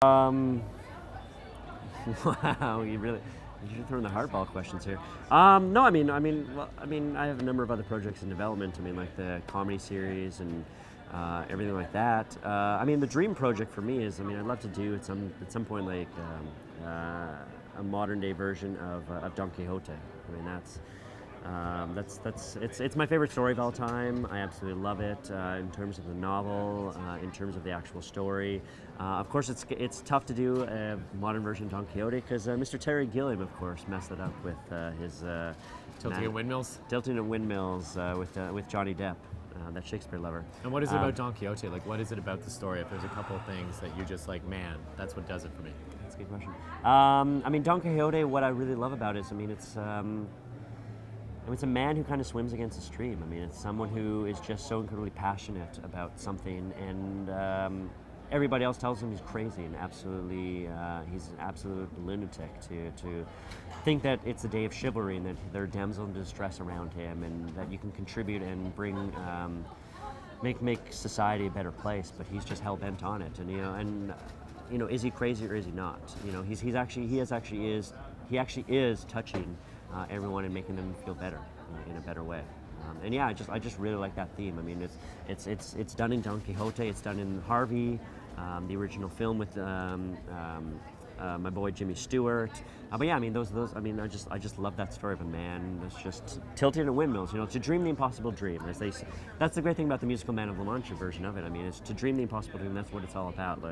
Um, wow, you're throwing the hardball questions here. No, I have a number of other projects in development. I mean, like the comedy series and everything like that. The dream project for me is, I'd love to do at some point like a modern day version of Don Quixote. I mean, it's my favorite story of all time. I absolutely love it in terms of the novel, in terms of the actual story. Of course, it's tough to do a modern version of Don Quixote because Mr. Terry Gilliam, of course, messed it up with his Tilting at Windmills. Tilting at Windmills with Johnny Depp, that Shakespeare lover. And what is it about Don Quixote? Like, what is it about the story? If there's a couple of things that you just like, man, that's what does it for me. That's a good question. Don Quixote. What I really love about it is, it's a man who kind of swims against the stream. It's someone who is just so incredibly passionate about something, and everybody else tells him he's crazy and he's an absolute lunatic to think that it's a day of chivalry and that there are damsels in distress around him, and that you can contribute and bring make society a better place. But he's just hell bent on it, and is he crazy or is he not? He actually is touching everyone and making them feel better in a better way. I just really like that theme. It's done in Don Quixote. It's done in Harvey, the original film with my boy Jimmy Stewart. I just love that story of a man that's just tilting at windmills. To dream the impossible dream. That's the great thing about the musical Man of La Mancha version of it. It's to dream the impossible dream. That's what it's all about.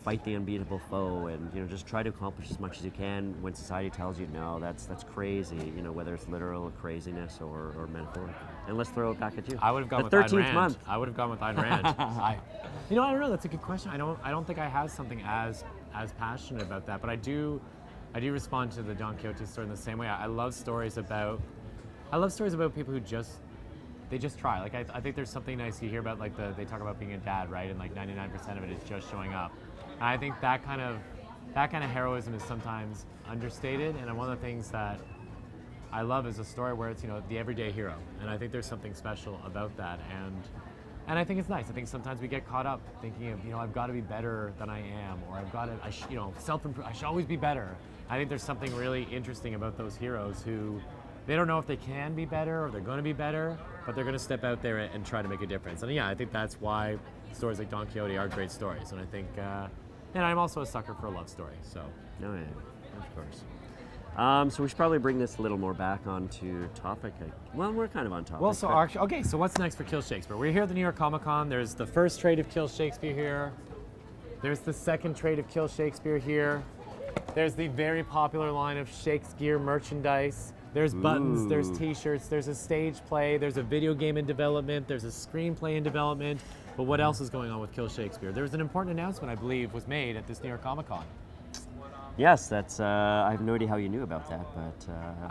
Fight the unbeatable foe, and just try to accomplish as much as you can when society tells you no, that's crazy. Whether it's literal craziness or metaphorical. And let's throw it back at you. I would have gone the with 13th Ayn Rand. month. I would have gone with Ayn Rand. I don't know. That's a good question. I don't think I have something as passionate about that, but I do respond to the Don Quixote story in the same way. I love stories about people who just try. Like I think there's something nice you hear about, like they talk about being a dad, right? And like 99% of it is just showing up. And I think that kind of heroism is sometimes understated. And one of the things that I love is a story where it's the everyday hero. And I think there's something special about that. And I think it's nice. I think sometimes we get caught up thinking of I've got to be better than I am, or self-improve. I should always be better. I think there's something really interesting about those heroes who they don't know if they can be better or they're going to be better, but they're going to step out there and try to make a difference. And I think that's why stories like Don Quixote are great stories. And I think, and I'm also a sucker for a love story. So. Oh yeah, of course. So we should probably bring this a little more back onto topic. Well, we're kind of on topic. Well, so what's next for Kill Shakespeare? We're here at the New York Comic Con. There's the first trade of Kill Shakespeare here. There's the second trade of Kill Shakespeare here. There's the very popular line of Shakespeare merchandise. There's buttons, there's t-shirts, there's a stage play, there's a video game in development, there's a screenplay in development. But what else is going on with Kill Shakespeare? There was an important announcement, I believe, was made at this New York Comic Con. Yes, that's. I have no idea how you knew about that, but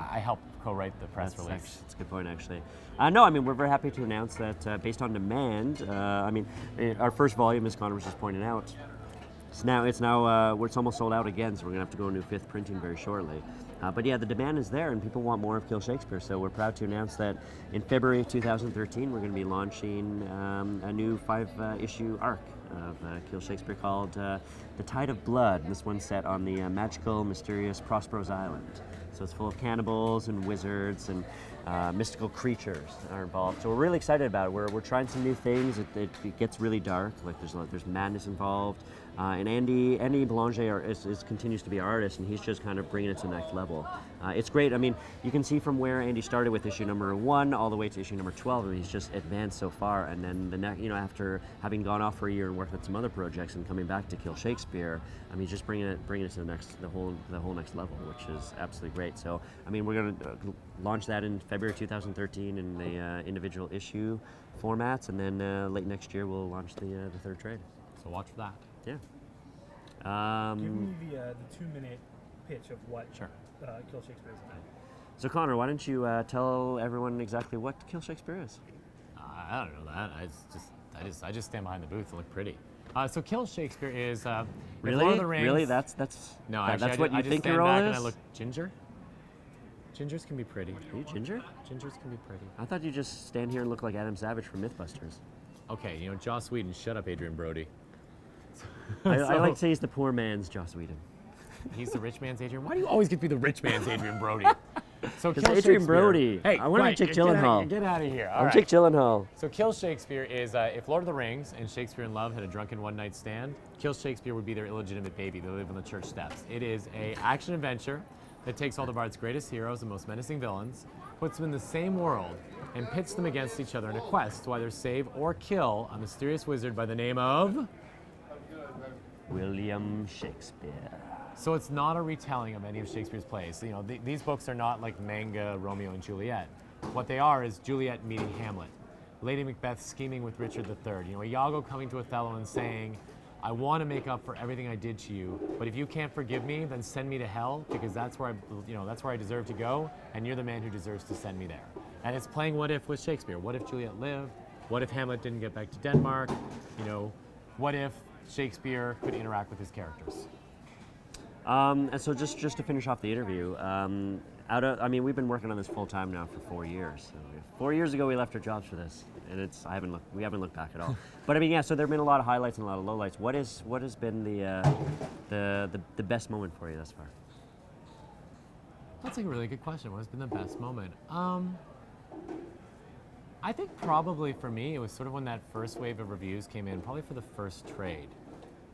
I helped co-write the press release. That's a good point, actually. We're very happy to announce that based on demand. Our first volume, as Connor was just pointing out, it's almost sold out again, so we're gonna have to go into fifth printing very shortly. The demand is there, and people want more of Kill Shakespeare. So we're proud to announce that in February of 2013, we're going to be launching a new 5-issue arc of Kill Shakespeare called The Tide of Blood. This one's set on the magical, mysterious Prospero's Island. So it's full of cannibals and wizards and mystical creatures are involved. So we're really excited about it. We're trying some new things. It gets really dark. Like there's madness involved. And Andy Belanger continues to be our artist, and he's just kind of bringing it to the next level. It's great. You can see from where Andy started with issue number 1 all the way to issue number 12, and he's just advanced so far. And then after having gone off for a year and worked on some other projects and coming back to Kill Shakespeare, he's just bringing it to the whole next level, which is absolutely great. So we're going to launch that in February 2013 in the individual issue formats, and then late next year we'll launch the third trade. So watch for that. Yeah. Give me the 2-minute pitch of what Kill Shakespeare is about. So Connor, why don't you tell everyone exactly what Kill Shakespeare is? I don't know that. I just stand behind the booth and look pretty. So Kill Shakespeare is really Lord of the Rings. Really that's no. Actually, that's what you think your role is. And I look ginger. Gingers can be pretty. Are you ginger? Gingers can be pretty. I thought you just stand here and look like Adam Savage from MythBusters. Okay, Joss Whedon. Shut up, Adrian Brody. I like to say he's the poor man's Joss Whedon. He's the rich man's Adrian. Why do you always get to be the rich man's Adrian Brody? So It's Kill Adrian Shakespeare- Brody. Hey, I want to be Jake get Gyllenhaal. Get out of here. All I'm right. Jake Gyllenhaal. So Kill Shakespeare is if Lord of the Rings and Shakespeare in Love had a drunken one-night stand, Kill Shakespeare would be their illegitimate baby. They live on the church steps. It is a action adventure that takes all the Bard's greatest heroes and most menacing villains, puts them in the same world, and pits them against each other in a quest to either save or kill a mysterious wizard by the name of... William Shakespeare. So it's not a retelling of any of Shakespeare's plays. You know, these books are not like manga Romeo and Juliet. What they are is Juliet meeting Hamlet, Lady Macbeth scheming with Richard III. You know, Iago coming to Othello and saying, I want to make up for everything I did to you, but if you can't forgive me, then send me to hell because that's where that's where I deserve to go, and you're the man who deserves to send me there. And it's playing what if with Shakespeare. What if Juliet lived? What if Hamlet didn't get back to Denmark? You know, what if Shakespeare could interact with his characters? And so just to finish off the interview, we've been working on this full time now for 4 years. So 4 years ago, we left our jobs for this, and we haven't looked back at all. But I mean, yeah. So there've been a lot of highlights and a lot of lowlights. What has been the best moment for you thus far? That's a really good question. What has been the best moment? I think probably for me, it was sort of when that first wave of reviews came in, probably for the first trade.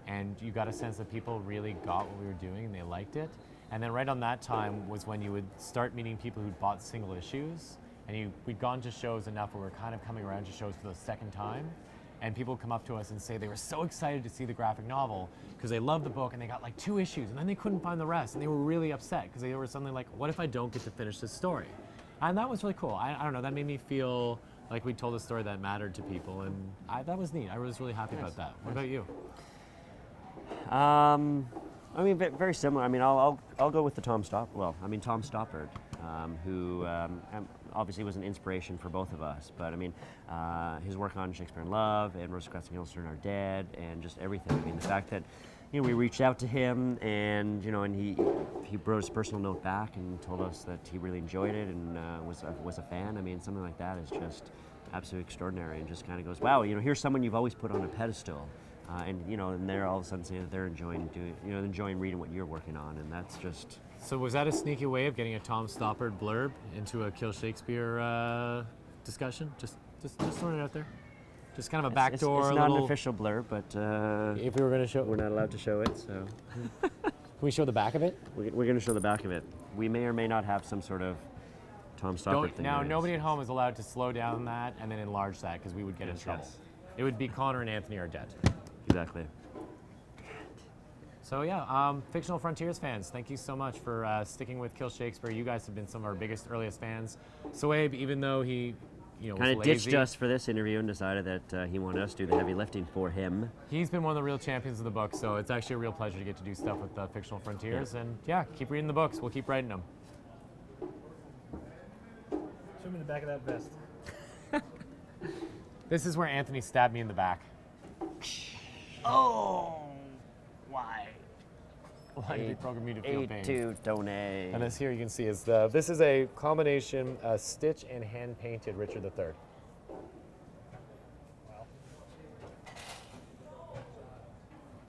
And you got a sense that people really got what we were doing and they liked it. And then right on that time was when you would start meeting people who'd bought single issues. And we'd gone to shows enough where we're kind of coming around to shows for the second time. And people would come up to us and say they were so excited to see the graphic novel because they loved the book and they got like 2 issues and then they couldn't find the rest. And they were really upset because they were suddenly like, what if I don't get to finish this story? And that was really cool. I don't know, that made me feel like we told a story that mattered to people. And that was neat. I was really happy about that. What about you? Very similar. I mean, I'll go with the Tom Stoppard, who obviously was an inspiration for both of us. But I mean, his work on Shakespeare in Love and Rosencrantz and Guildenstern Are Dead, and just everything. I mean, the fact that we reached out to him, and and he wrote his personal note back and told us that he really enjoyed it and was a fan. I mean, something like that is just absolutely extraordinary, and just kind of goes, wow, here's someone you've always put on a pedestal. And they're all of a sudden saying that they're enjoying reading what you're working on, and that's just. So was that a sneaky way of getting a Tom Stoppard blurb into a Kill Shakespeare discussion? Just throwing it out there. Just kind of a backdoor. It's not an official blurb, but if we were going to show, we're not allowed to show it. So can we show the back of it? We're going to show the back of it. We may or may not have some sort of Tom Stoppard thing. Now, nobody at home is allowed to slow down that and then enlarge that because we would get in trouble. Yes. It would be Connor and Anthony are dead. Exactly. So yeah, Fictional Frontiers fans, thank you so much for sticking with Kill Shakespeare. You guys have been some of our biggest, earliest fans. Sohaib, even though he, was kind of lazy, ditched us for this interview and decided that he wanted us to do the heavy lifting for him. He's been one of the real champions of the book, so it's actually a real pleasure to get to do stuff with Fictional Frontiers. Yeah. And yeah, keep reading the books. We'll keep writing them. Show me the back of that vest. This is where Anthony stabbed me in the back. Oh, why? Why did he program me to feel pain? A2 donate. And this here you can see is this is a combination stitch and hand painted Richard III.